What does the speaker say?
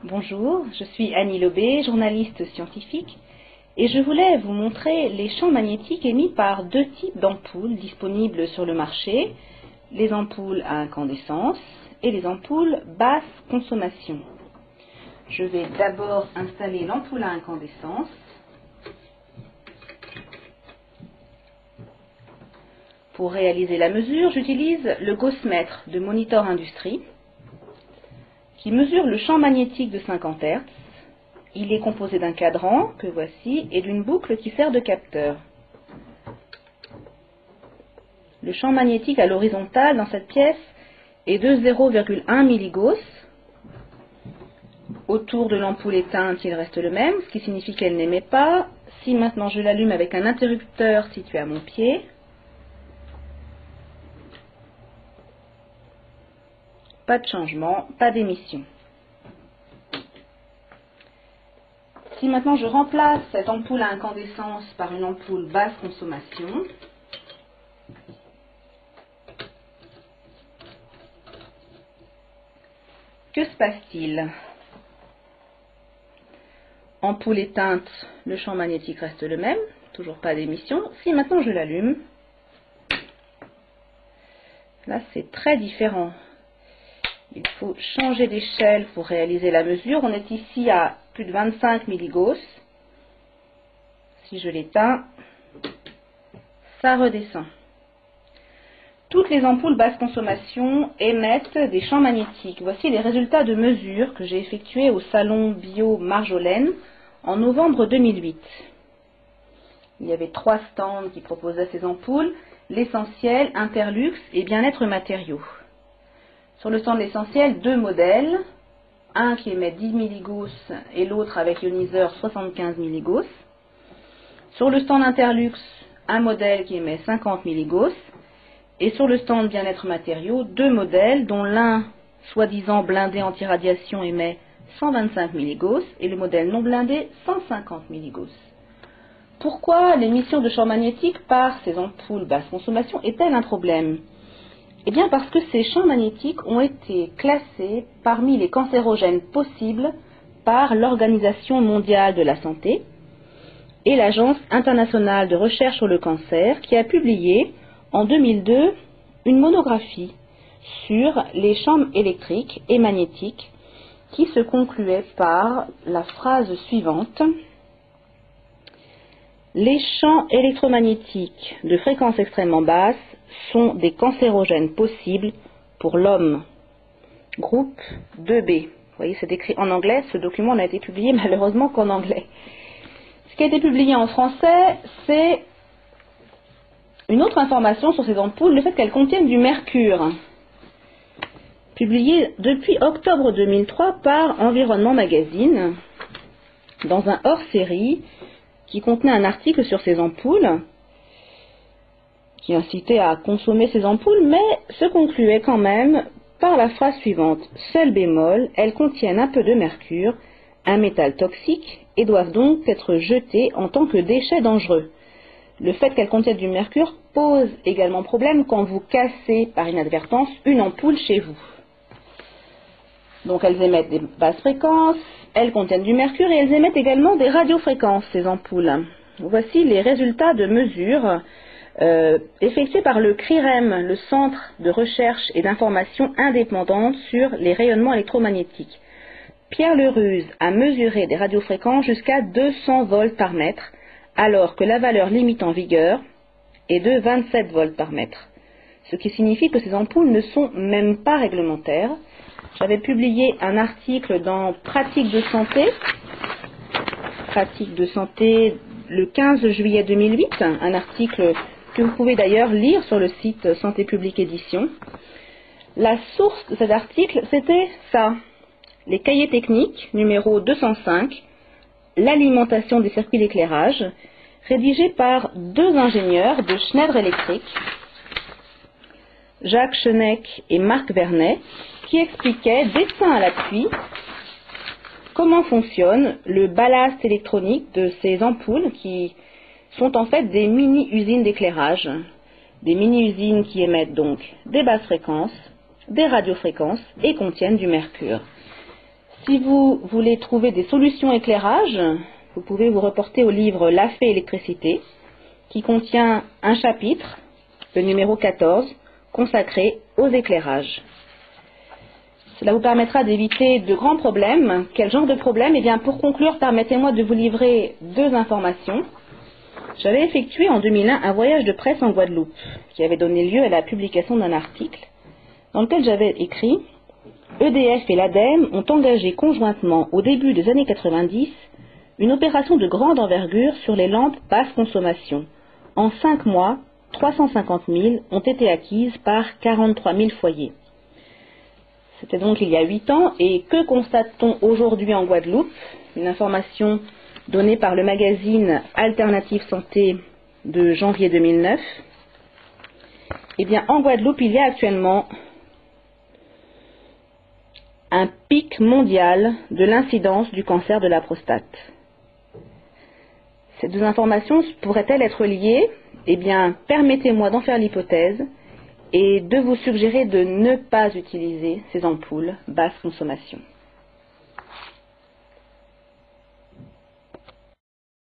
Bonjour, je suis Annie Lobé, journaliste scientifique, et je voulais vous montrer les champs magnétiques émis par deux types d'ampoules disponibles sur le marché, les ampoules à incandescence et les ampoules basse consommation. Je vais d'abord installer l'ampoule à incandescence. Pour réaliser la mesure, j'utilise le Gauss-mètre de Monitor Industries, qui mesure le champ magnétique de 50 Hz. Il est composé d'un cadran, que voici, et d'une boucle qui sert de capteur. Le champ magnétique à l'horizontale dans cette pièce est de 0,1 milligauss. Autour de l'ampoule éteinte, il reste le même, ce qui signifie qu'elle n'émet pas. Si maintenant je l'allume avec un interrupteur situé à mon pied, pas de changement, pas d'émission. Si maintenant je remplace cette ampoule à incandescence par une ampoule basse consommation, que se passe-t-il? Ampoule éteinte, le champ magnétique reste le même, toujours pas d'émission. Si maintenant je l'allume, là c'est très différent. Il faut changer d'échelle pour réaliser la mesure. On est ici à plus de 25 milligauss. Si je l'éteins, ça redescend. Toutes les ampoules basse consommation émettent des champs magnétiques. Voici les résultats de mesure que j'ai effectués au salon Bio Marjolaine en novembre 2008. Il y avait 3 stands qui proposaient ces ampoules, l'essentiel, Interlux et Bien-être Matériaux. Sur le stand de l'essentiel, 2 modèles, un qui émet 10 milligauss et l'autre avec ioniseur 75 milligauss. Sur le stand Interlux, un modèle qui émet 50 milligauss. Et sur le stand Bien-être Matériaux, 2 modèles, dont l'un, soi-disant blindé anti-radiation, émet 125 milligauss et le modèle non blindé 150 milligauss. Pourquoi l'émission de champs magnétiques par ces ampoules basse consommation est-elle un problème? Eh bien parce que ces champs magnétiques ont été classés parmi les cancérogènes possibles par l'Organisation mondiale de la santé et l'Agence internationale de recherche sur le cancer qui a publié en 2002 une monographie sur les champs électriques et magnétiques qui se concluait par la phrase suivante: les champs électromagnétiques de fréquence extrêmement basse sont des cancérogènes possibles pour l'homme. Groupe 2B. Vous voyez, c'est écrit en anglais. Ce document n'a été publié malheureusement qu'en anglais. Ce qui a été publié en français, c'est une autre information sur ces ampoules, le fait qu'elles contiennent du mercure. Publié depuis octobre 2003 par Environnement Magazine, dans un hors-série qui contenait un article sur ces ampoules, qui incitait à consommer ces ampoules, mais se concluait quand même par la phrase suivante: seul bémol, elles contiennent un peu de mercure, un métal toxique, et doivent donc être jetées en tant que déchets dangereux. Le fait qu'elles contiennent du mercure pose également problème quand vous cassez par inadvertance une ampoule chez vous. Donc elles émettent des basses fréquences, elles contiennent du mercure et elles émettent également des radiofréquences, ces ampoules. Voici les résultats de mesures effectuées par le CRIREM, le Centre de recherche et d'information indépendante sur les rayonnements électromagnétiques. Pierre Leruse a mesuré des radiofréquences jusqu'à 200 volts par mètre, alors que la valeur limite en vigueur est de 27 volts par mètre. Ce qui signifie que ces ampoules ne sont même pas réglementaires. J'avais publié un article dans Pratique de santé le 15 juillet 2008, un article que vous pouvez d'ailleurs lire sur le site Santé Publique Édition. La source de cet article, c'était ça, les cahiers techniques, numéro 205, l'alimentation des circuits d'éclairage, rédigé par 2 ingénieurs de Schneider Electric, Jacques Chenek et Marc Vernet, qui expliquaient, dessin à l'appui, comment fonctionne le ballast électronique de ces ampoules qui sont en fait des mini-usines d'éclairage. Des mini-usines qui émettent donc des basses fréquences, des radiofréquences et contiennent du mercure. Si vous voulez trouver des solutions éclairage, vous pouvez vous reporter au livre La Fée électricité, qui contient un chapitre, le numéro 14, consacré aux éclairages. Cela vous permettra d'éviter de grands problèmes. Quel genre de problème? Eh bien, pour conclure, permettez-moi de vous livrer deux informations. J'avais effectué en 2001 un voyage de presse en Guadeloupe, qui avait donné lieu à la publication d'un article, dans lequel j'avais écrit « EDF et l'ADEME ont engagé conjointement au début des années 90 une opération de grande envergure sur les lampes basse consommation. En 5 mois, 350 000 ont été acquises par 43 000 foyers. » C'était donc il y a 8 ans, et que constate-t-on aujourd'hui en Guadeloupe? Une information donnée par le magazine Alternative Santé de janvier 2009. Eh bien, en Guadeloupe, il y a actuellement un pic mondial de l'incidence du cancer de la prostate. Ces deux informations pourraient-elles être liées? Eh bien, permettez-moi d'en faire l'hypothèse et de vous suggérer de ne pas utiliser ces ampoules basse consommation.